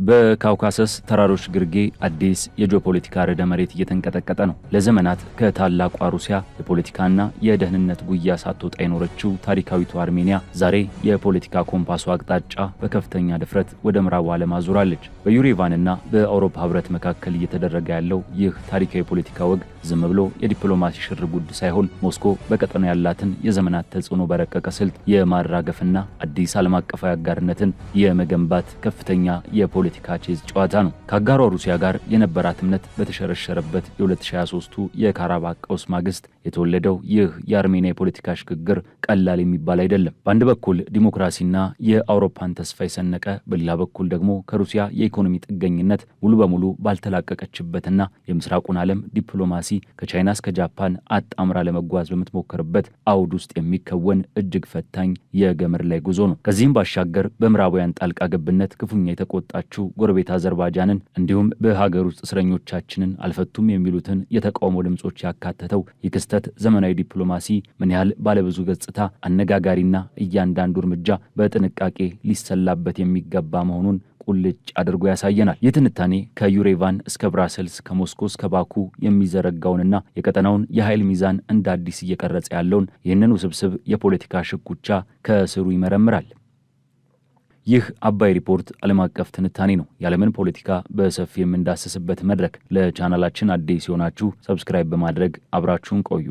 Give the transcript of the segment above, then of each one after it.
በካውካሰስ ተራሮች ግርጌ አዲስ የጂኦፖለቲካ ርዕደ መሬት እየተንቀጠቀጠ ነው። ለዘመናት ከታላቋ ሩሲያ የፖለቲካና የደህንነት ጉያ ሳትወጣ የኖረችው ታሪካዊቷ አርሜኒያ ዛሬ የፖለቲካ ኮምፓሱ አቅጣጫ በከፍተኛ ድፍረት ወደ ምዕራቡ ዓለም አዙራለች። በዩሬቫንና በአውሮፓ ህብረት መካከል እየተደረገ ያለው ይህ ታሪካዊ ፖለቲካ ወግ ዝም ብሎ የዲፕሎማሲ ሽርጉድ ሳይሆን ሞስኮ በቀጠናው ያላትን የዘመናት ተጽዕኖ በረቀቀ ስልት የማራገፍና አዲስ ዓለም አቀፋዊ አጋርነትን የመገንባት ከፍተኛ የፖለቲካ ቼዝ ጨዋታ ነው። ከአጋሯ ሩሲያ ጋር የነበራት እምነት በተሸረሸረበት የ2023ቱ የካራባክ ቀውስ ማግስት የተወለደው ይህ የአርሜኒያ የፖለቲካ ሽግግር ቀላል የሚባል አይደለም። በአንድ በኩል ዲሞክራሲና የአውሮፓን ተስፋ የሰነቀ፣ በሌላ በኩል ደግሞ ከሩሲያ የኢኮኖሚ ጥገኝነት ሙሉ በሙሉ ባልተላቀቀችበትና የምስራቁን ዓለም ዲፕሎማሲ ከቻይና እስከ ጃፓን አጣምራ ለመጓዝ በምትሞክርበት አውድ ውስጥ የሚከወን እጅግ ፈታኝ የገመድ ላይ ጉዞ ነው። ከዚህም ባሻገር በምዕራባውያን ጣልቃ ገብነት ክፉኛ የተቆጣችው ጎረቤት አዘርባይጃንን እንዲሁም በሀገር ውስጥ እስረኞቻችንን አልፈቱም የሚሉትን የተቃውሞ ድምጾች ያካተተው ይህ ክስተት ዘመናዊ ዲፕሎማሲ ምን ያህል ባለብዙ ገጽታ አነጋጋሪና እያንዳንዱ እርምጃ በጥንቃቄ ሊሰላበት የሚገባ መሆኑን ቁልጭ አድርጎ ያሳየናል። ይህ ትንታኔ ከዩሬቫን እስከ ብራሰልስ ከሞስኮ እስከ ባኩ የሚዘረጋውንና የቀጠናውን የኃይል ሚዛን እንደ አዲስ እየቀረጸ ያለውን ይህንን ውስብስብ የፖለቲካ ሽኩቻ ከስሩ ይመረምራል። ይህ አባይ ሪፖርት ዓለም አቀፍ ትንታኔ ነው። የዓለምን ፖለቲካ በሰፊ የምንዳስስበት መድረክ። ለቻናላችን አዲስ ሲሆናችሁ ሰብስክራይብ በማድረግ አብራችሁን ቆዩ።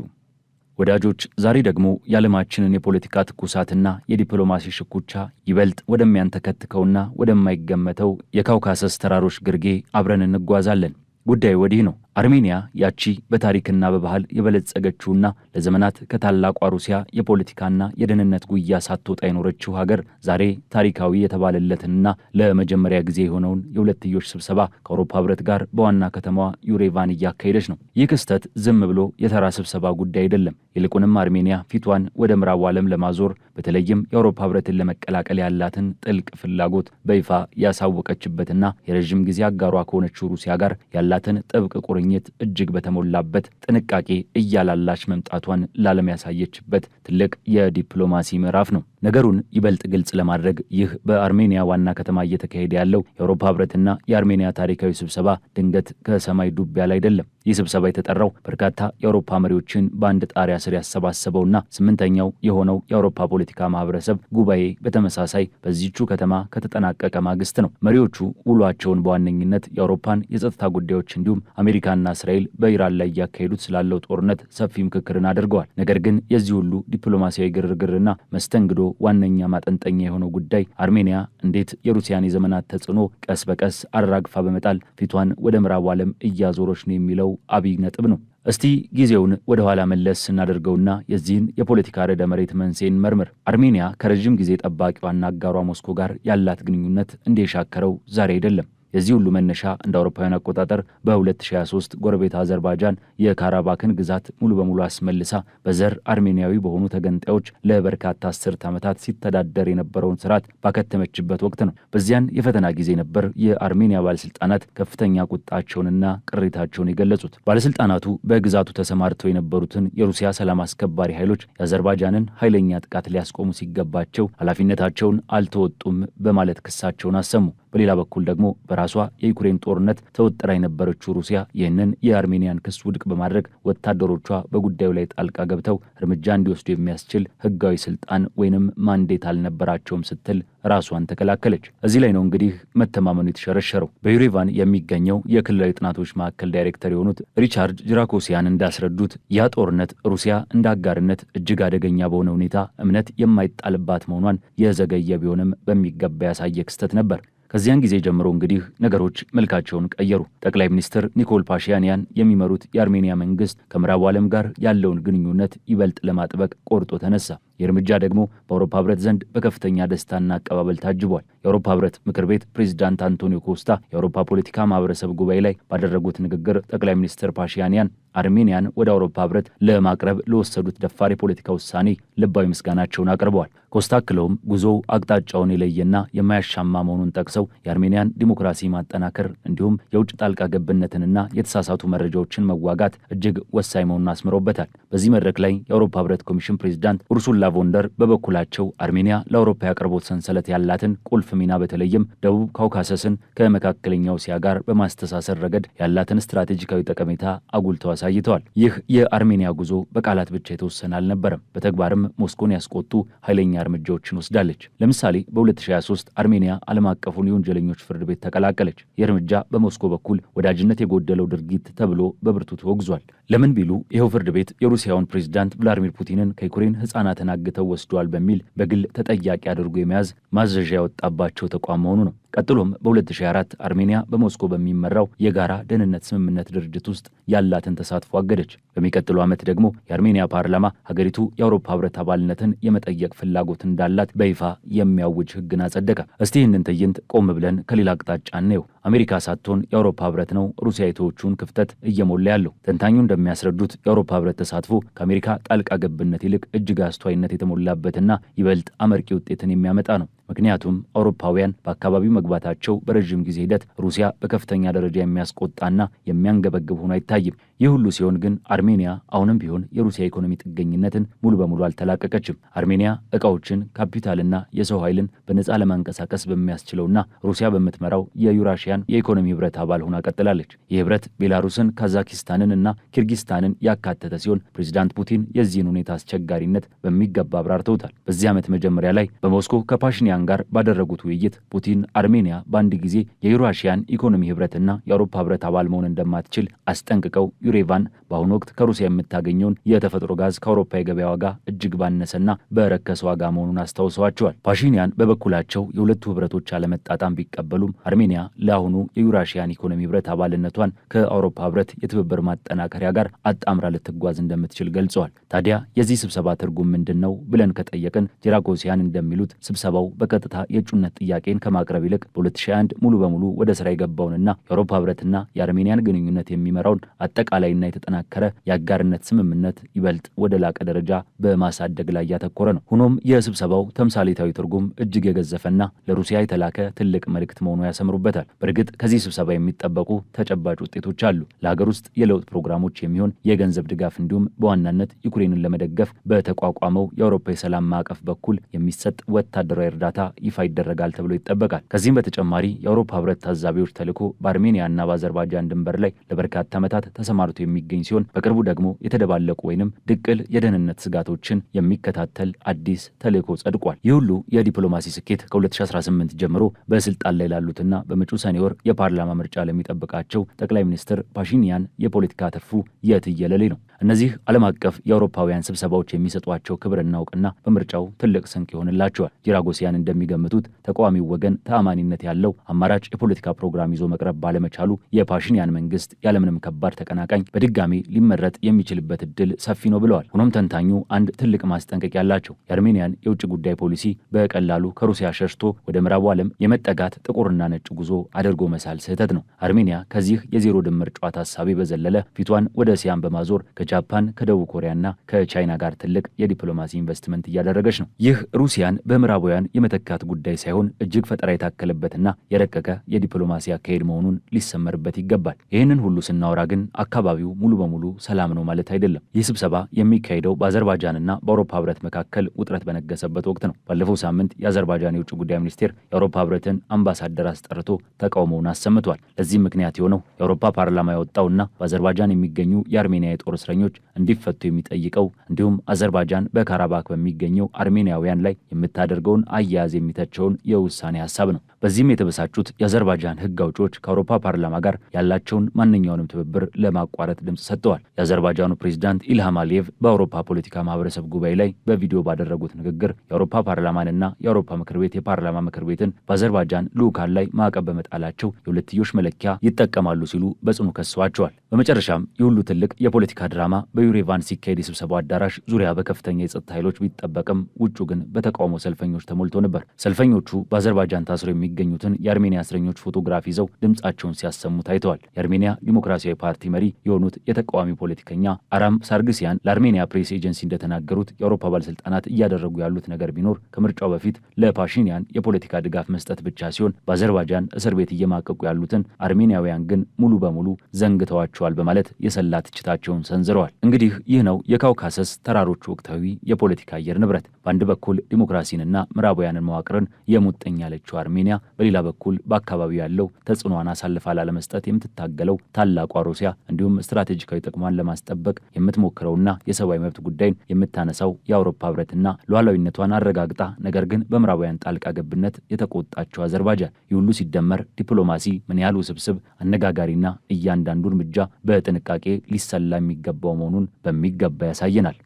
ወዳጆች፣ ዛሬ ደግሞ የዓለማችንን የፖለቲካ ትኩሳትና የዲፕሎማሲ ሽኩቻ ይበልጥ ወደሚያንተከትከውና ወደማይገመተው የካውካሰስ ተራሮች ግርጌ አብረን እንጓዛለን። ጉዳዩ ወዲህ ነው። አርሜኒያ ያቺ በታሪክና በባህል የበለጸገችውና ለዘመናት ከታላቋ ሩሲያ የፖለቲካና የደህንነት ጉያ ሳትወጣ የኖረችው ሀገር ዛሬ ታሪካዊ የተባለለትንና ለመጀመሪያ ጊዜ የሆነውን የሁለትዮሽ ስብሰባ ከአውሮፓ ህብረት ጋር በዋና ከተማዋ ዩሬቫን እያካሄደች ነው። ይህ ክስተት ዝም ብሎ የተራ ስብሰባ ጉዳይ አይደለም። ይልቁንም አርሜኒያ ፊቷን ወደ ምዕራቡ ዓለም ለማዞር በተለይም የአውሮፓ ህብረትን ለመቀላቀል ያላትን ጥልቅ ፍላጎት በይፋ ያሳወቀችበትና የረዥም ጊዜ አጋሯ ከሆነችው ሩሲያ ጋር ያላትን ጥብቅ ቁርኝት እጅግ በተሞላበት ጥንቃቄ እያላላች መምጣቷን ለዓለም ያሳየችበት ትልቅ የዲፕሎማሲ ምዕራፍ ነው። ነገሩን ይበልጥ ግልጽ ለማድረግ ይህ በአርሜኒያ ዋና ከተማ እየተካሄደ ያለው የአውሮፓ ህብረትና የአርሜኒያ ታሪካዊ ስብሰባ ድንገት ከሰማይ ዱብ ያለ አይደለም። ይህ ስብሰባ የተጠራው በርካታ የአውሮፓ መሪዎችን በአንድ ጣሪያ ስር ያሰባሰበውና ስምንተኛው የሆነው የአውሮፓ ፖለቲካ ማህበረሰብ ጉባኤ በተመሳሳይ በዚቹ ከተማ ከተጠናቀቀ ማግስት ነው። መሪዎቹ ውሏቸውን በዋነኝነት የአውሮፓን የጸጥታ ጉዳዮች እንዲሁም አሜሪካና እስራኤል በኢራን ላይ እያካሄዱት ስላለው ጦርነት ሰፊ ምክክርን አድርገዋል። ነገር ግን የዚህ ሁሉ ዲፕሎማሲያዊ ግርግርና መስተንግዶ ዋነኛ ማጠንጠኛ የሆነው ጉዳይ አርሜኒያ እንዴት የሩሲያን የዘመናት ተጽዕኖ ቀስ በቀስ አራግፋ በመጣል ፊቷን ወደ ምዕራቡ ዓለም እያዞረች ነው የሚለው አብይ ነጥብ ነው። እስቲ ጊዜውን ወደ ኋላ መለስ ስናደርገውና የዚህን የፖለቲካ ርዕደ መሬት መንስኤን መርምር። አርሜኒያ ከረዥም ጊዜ ጠባቂዋና አጋሯ ሞስኮ ጋር ያላት ግንኙነት እንደሻከረው ዛሬ አይደለም። የዚህ ሁሉ መነሻ እንደ አውሮፓውያን አቆጣጠር በ2023 ጎረቤት አዘርባይጃን የካራባክን ግዛት ሙሉ በሙሉ አስመልሳ በዘር አርሜኒያዊ በሆኑ ተገንጣዮች ለበርካታ አስርት ዓመታት ሲተዳደር የነበረውን ስርዓት ባከተመችበት ወቅት ነው። በዚያን የፈተና ጊዜ ነበር የአርሜኒያ ባለስልጣናት ከፍተኛ ቁጣቸውንና ቅሬታቸውን የገለጹት። ባለስልጣናቱ በግዛቱ ተሰማርተው የነበሩትን የሩሲያ ሰላም አስከባሪ ኃይሎች የአዘርባይጃንን ኃይለኛ ጥቃት ሊያስቆሙ ሲገባቸው ኃላፊነታቸውን አልተወጡም በማለት ክሳቸውን አሰሙ። በሌላ በኩል ደግሞ በራሷ የዩክሬን ጦርነት ተወጥራ የነበረችው ሩሲያ ይህንን የአርሜኒያን ክስ ውድቅ በማድረግ ወታደሮቿ በጉዳዩ ላይ ጣልቃ ገብተው እርምጃ እንዲወስዱ የሚያስችል ህጋዊ ስልጣን ወይንም ማንዴት አልነበራቸውም ስትል ራሷን ተከላከለች። እዚህ ላይ ነው እንግዲህ መተማመኑ የተሸረሸረው። በዩሬቫን የሚገኘው የክልላዊ ጥናቶች ማዕከል ዳይሬክተር የሆኑት ሪቻርድ ጅራኮሲያን እንዳስረዱት ያ ጦርነት ሩሲያ እንደ አጋርነት እጅግ አደገኛ በሆነ ሁኔታ እምነት የማይጣልባት መሆኗን የዘገየ ቢሆንም በሚገባ ያሳየ ክስተት ነበር። ከዚያን ጊዜ ጀምሮ እንግዲህ ነገሮች መልካቸውን ቀየሩ። ጠቅላይ ሚኒስትር ኒኮል ፓሽያንያን የሚመሩት የአርሜኒያ መንግስት ከምዕራቡ ዓለም ጋር ያለውን ግንኙነት ይበልጥ ለማጥበቅ ቆርጦ ተነሳ። የእርምጃ ደግሞ በአውሮፓ ህብረት ዘንድ በከፍተኛ ደስታና አቀባበል ታጅቧል። የአውሮፓ ህብረት ምክር ቤት ፕሬዚዳንት አንቶኒዮ ኮስታ የአውሮፓ ፖለቲካ ማህበረሰብ ጉባኤ ላይ ባደረጉት ንግግር ጠቅላይ ሚኒስትር ፓሽያንያን አርሜኒያን ወደ አውሮፓ ህብረት ለማቅረብ ለወሰዱት ደፋር የፖለቲካ ውሳኔ ልባዊ ምስጋናቸውን አቅርበዋል። ኮስታ አክለውም ጉዞው አቅጣጫውን የለየና የማያሻማ መሆኑን ጠቅሰው የአርሜኒያን ዲሞክራሲ ማጠናከር እንዲሁም የውጭ ጣልቃ ገብነትንና የተሳሳቱ መረጃዎችን መዋጋት እጅግ ወሳኝ መሆኑን አስምረውበታል። በዚህ መድረክ ላይ የአውሮፓ ህብረት ኮሚሽን ፕሬዚዳንት ኡርሱላ ቮንደር በበኩላቸው አርሜኒያ ለአውሮፓ ያቀርቦት ሰንሰለት ያላትን ቁልፍ ሚና በተለይም ደቡብ ካውካሰስን ከመካከለኛው እስያ ጋር በማስተሳሰር ረገድ ያላትን ስትራቴጂካዊ ጠቀሜታ አጉልተው አሳይተዋል። ይህ የአርሜኒያ ጉዞ በቃላት ብቻ የተወሰነ አልነበረም። በተግባርም ሞስኮን ያስቆጡ ኃይለኛ እርምጃዎችን ወስዳለች። ለምሳሌ በ2023 አርሜኒያ ዓለም አቀፉን የወንጀለኞች ፍርድ ቤት ተቀላቀለች። የእርምጃ በሞስኮ በኩል ወዳጅነት የጎደለው ድርጊት ተብሎ በብርቱ ተወግዟል። ለምን ቢሉ ይኸው ፍርድ ቤት የሩሲያውን ፕሬዝዳንት ቭላዲሚር ፑቲንን ከዩክሬን ሕፃናትን አግተው ወስደዋል በሚል በግል ተጠያቂ አድርጎ የመያዝ ማዘዣ ያወጣባቸው ተቋም መሆኑ ነው። ቀጥሎም በ2024 አርሜኒያ በሞስኮ በሚመራው የጋራ ደህንነት ስምምነት ድርጅት ውስጥ ያላትን ተሳትፎ አገደች። በሚቀጥለው ዓመት ደግሞ የአርሜኒያ ፓርላማ ሀገሪቱ የአውሮፓ ህብረት አባልነትን የመጠየቅ ፍላጎት እንዳላት በይፋ የሚያውጅ ህግን አጸደቀ። እስቲ ይህንን ትዕይንት ቆም ብለን ከሌላ አቅጣጫ እንየው። አሜሪካ ሳትሆን የአውሮፓ ህብረት ነው ሩሲያ የተወቹን ክፍተት እየሞላ ያለው። ተንታኙ እንደሚያስረዱት የአውሮፓ ህብረት ተሳትፎ ከአሜሪካ ጣልቃ ገብነት ይልቅ እጅግ አስተዋይነት የተሞላበትና ይበልጥ አመርቂ ውጤትን የሚያመጣ ነው። ምክንያቱም አውሮፓውያን በአካባቢው መግባታቸው በረዥም ጊዜ ሂደት ሩሲያ በከፍተኛ ደረጃ የሚያስቆጣና የሚያንገበግብ ሆኖ አይታይም። ይህ ሁሉ ሲሆን ግን አርሜኒያ አሁንም ቢሆን የሩሲያ ኢኮኖሚ ጥገኝነትን ሙሉ በሙሉ አልተላቀቀችም። አርሜኒያ ዕቃዎችን፣ ካፒታልና የሰው ኃይልን በነፃ ለማንቀሳቀስ በሚያስችለውና ሩሲያ በምትመራው የዩራሽያን የኢኮኖሚ ህብረት አባል ሆና ቀጥላለች። ይህ ህብረት ቤላሩስን፣ ካዛኪስታንን እና ኪርጊስታንን ያካተተ ሲሆን ፕሬዚዳንት ፑቲን የዚህን ሁኔታ አስቸጋሪነት በሚገባ አብራርተውታል። በዚህ ዓመት መጀመሪያ ላይ በሞስኮ ከፓሽኒያን ጋር ባደረጉት ውይይት ፑቲን አርሜኒያ በአንድ ጊዜ የዩራሽያን ኢኮኖሚ ህብረትና የአውሮፓ ህብረት አባል መሆን እንደማትችል አስጠንቅቀው ዩሬቫን በአሁኑ ወቅት ከሩሲያ የምታገኘውን የተፈጥሮ ጋዝ ከአውሮፓ የገበያ ዋጋ እጅግ ባነሰና በረከሰ ዋጋ መሆኑን አስታውሰዋቸዋል። ፓሽኒያን በበኩላቸው የሁለቱ ህብረቶች አለመጣጣም ቢቀበሉም አርሜኒያ ለአሁኑ የዩራሽያን ኢኮኖሚ ህብረት አባልነቷን ከአውሮፓ ህብረት የትብብር ማጠናከሪያ ጋር አጣምራ ልትጓዝ እንደምትችል ገልጸዋል። ታዲያ የዚህ ስብሰባ ትርጉም ምንድን ነው ብለን ከጠየቅን ጄራጎሲያን እንደሚሉት ስብሰባው በቀጥታ የእጩነት ጥያቄን ከማቅረብ ይልቅ በ2021 ሙሉ በሙሉ ወደ ስራ የገባውንና የአውሮፓ ህብረትና የአርሜኒያን ግንኙነት የሚመራውን አጠቃላይና የተጠናከረ የአጋርነት ስምምነት ይበልጥ ወደ ላቀ ደረጃ በማሳደግ ላይ ያተኮረ ነው። ሆኖም የስብሰባው ተምሳሌታዊ ትርጉም እጅግ የገዘፈና ለሩሲያ የተላከ ትልቅ መልእክት መሆኑ ያሰምሩበታል። በእርግጥ ከዚህ ስብሰባ የሚጠበቁ ተጨባጭ ውጤቶች አሉ። ለሀገር ውስጥ የለውጥ ፕሮግራሞች የሚሆን የገንዘብ ድጋፍ እንዲሁም በዋናነት ዩክሬንን ለመደገፍ በተቋቋመው የአውሮፓ የሰላም ማዕቀፍ በኩል የሚሰጥ ወታደራዊ እርዳታ ይፋ ይደረጋል ተብሎ ይጠበቃል። ከዚህም በተጨማሪ የአውሮፓ ህብረት ታዛቢዎች ተልዕኮ በአርሜኒያና በአዘርባይጃን ድንበር ላይ ለበርካታ ዓመታት ተሰማርቶ የሚገኝ ሲሆን በቅርቡ ደግሞ የተደባለቁ ወይንም ድቅል የደህንነት ስጋቶችን የሚከታተል አዲስ ተልዕኮ ጸድቋል። ይህ ሁሉ የዲፕሎማሲ ስኬት ከ2018 ጀምሮ በስልጣን ላይ ላሉትና በመጪው ሰኔ ወር የፓርላማ ምርጫ ለሚጠብቃቸው ጠቅላይ ሚኒስትር ፓሽኒያን የፖለቲካ ትርፉ የትየለሌ ነው። እነዚህ ዓለም አቀፍ የአውሮፓውያን ስብሰባዎች የሚሰጧቸው ክብርና እውቅና በምርጫው ትልቅ ስንቅ ይሆንላቸዋል። ጄራጎሲያን እንደሚገምቱት ተቃዋሚው ወገን ተአማኒነት ያለው አማራጭ የፖለቲካ ፕሮግራም ይዞ መቅረብ ባለመቻሉ የፓሽኒያን መንግስት ያለምንም ከባድ ተቀናቃኝ በድጋሚ ሊመረጥ የሚችልበት እድል ሰፊ ነው ብለዋል። ሆኖም ተንታኙ አንድ ትልቅ ማስጠንቀቂያ ያላቸው የአርሜኒያን የውጭ ጉዳይ ፖሊሲ በቀላሉ ከሩሲያ ሸሽቶ ወደ ምዕራቡ ዓለም የመጠጋት ጥቁርና ነጭ ጉዞ አድርጎ መሳል ስህተት ነው። አርሜኒያ ከዚህ የዜሮ ድምር ጨዋታ ሀሳቤ በዘለለ ፊቷን ወደ እስያን በማዞር ከጃፓን ከደቡብ ኮሪያና ከቻይና ጋር ትልቅ የዲፕሎማሲ ኢንቨስትመንት እያደረገች ነው። ይህ ሩሲያን በምዕራባውያን የመተካት ጉዳይ ሳይሆን እጅግ ፈጠራ የታከለበትና የረቀቀ የዲፕሎማሲ አካሄድ መሆኑን ሊሰመርበት ይገባል። ይህንን ሁሉ ስናወራ ግን አካባቢው ሙሉ በሙሉ ሰላም ነው ማለት አይደለም። ይህ ስብሰባ የሚካሄደው በአዘርባይጃንና በአውሮፓ ህብረት መካከል ውጥረት በነገሰበት ወቅት ነው። ባለፈው ሳምንት የአዘርባይጃን የውጭ ጉዳይ ሚኒስቴር የአውሮፓ ህብረትን አምባሳደር አስጠርቶ ተቃውሞውን አሰምቷል። ለዚህም ምክንያት የሆነው የአውሮፓ ፓርላማ ያወጣውና በአዘርባይጃን የሚገኙ የአርሜኒያ የጦር እስረኞች እንዲፈቱ የሚጠይቀው እንዲሁም አዘርባይጃን በካራባክ በሚገኘው አርሜኒያውያን ላይ የምታደርገውን አያያዝ የሚተቸውን የውሳኔ ሀሳብ ነው። በዚህም የተበሳጩት የአዘርባይጃን ህግ አውጪዎች ከአውሮፓ ፓርላማ ጋር ያላቸውን ማንኛውንም ትብብር ለማቋረጥ ድምፅ ሰጥተዋል። የአዘርባይጃኑ ፕሬዝዳንት ኢልሃም አሊየቭ በአውሮፓ ፖለቲካ ማህበረሰብ ጉባኤ ላይ በቪዲዮ ባደረጉት ንግግር የአውሮፓ ፓርላማንና የአውሮፓ ምክር ቤት የፓርላማ ምክር ቤትን በአዘርባይጃን ልዑካን ላይ ማዕቀብ በመጣላቸው የሁለትዮሽ መለኪያ ይጠቀማሉ ሲሉ በጽኑ ከሰዋቸዋል። በመጨረሻም የሁሉ ትልቅ የፖለቲካ ድራማ በዩሬቫን ሲካሄድ የስብሰባው አዳራሽ ዙሪያ በከፍተኛ የጸጥታ ኃይሎች ቢጠበቅም ውጩ ግን በተቃውሞ ሰልፈኞች ተሞልቶ ነበር። ሰልፈኞቹ በአዘርባይጃን ታስረው የሚገኙትን የአርሜኒያ እስረኞች ፎቶግራፍ ይዘው ድምጻቸውን ሲያሰሙ ታይተዋል። የአርሜኒያ ዲሞክራሲያዊ ፓርቲ መሪ የሆኑት ተቃዋሚ ፖለቲከኛ አራም ሳርግሲያን ለአርሜኒያ ፕሬስ ኤጀንሲ እንደተናገሩት የአውሮፓ ባለስልጣናት እያደረጉ ያሉት ነገር ቢኖር ከምርጫው በፊት ለፓሺኒያን የፖለቲካ ድጋፍ መስጠት ብቻ ሲሆን በአዘርባይጃን እስር ቤት እየማቀቁ ያሉትን አርሜኒያውያን ግን ሙሉ በሙሉ ዘንግተዋቸዋል በማለት የሰላ ትችታቸውን ሰንዝረዋል። እንግዲህ ይህ ነው የካውካሰስ ተራሮች ወቅታዊ የፖለቲካ አየር ንብረት። በአንድ በኩል ዲሞክራሲንና ምዕራባውያንን መዋቅርን የሙጥኝ ያለችው አርሜኒያ፣ በሌላ በኩል በአካባቢው ያለው ተጽዕኖዋን አሳልፋ ላለመስጠት የምትታገለው ታላቋ ሩሲያ፣ እንዲሁም ስትራቴጂካዊ ጥቅሟን ለማስጠበቅ የምትሞክረውና የሰብአዊ መብት ጉዳይን የምታነሳው የአውሮፓ ህብረትና ሉዓላዊነቷን አረጋግጣ ነገር ግን በምዕራባውያን ጣልቃ ገብነት የተቆጣቸው አዘርባይጃን። ይህ ሁሉ ሲደመር ዲፕሎማሲ ምን ያህል ውስብስብ፣ አነጋጋሪና እያንዳንዱ እርምጃ በጥንቃቄ ሊሰላ የሚገባው መሆኑን በሚገባ ያሳየናል።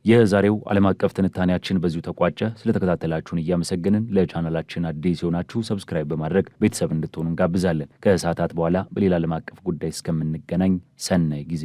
የዛሬው ዓለም አቀፍ ትንታኔያችን በዚሁ ተቋጨ። ስለተከታተላችሁን እያመሰገንን ለቻናላችን አዲስ የሆናችሁ ሰብስክራይብ በማድረግ ቤተሰብ እንድትሆኑ እንጋብዛለን። ከሰዓታት በኋላ በሌላ ዓለም አቀፍ ጉዳይ እስከምንገናኝ ሰናይ ጊዜ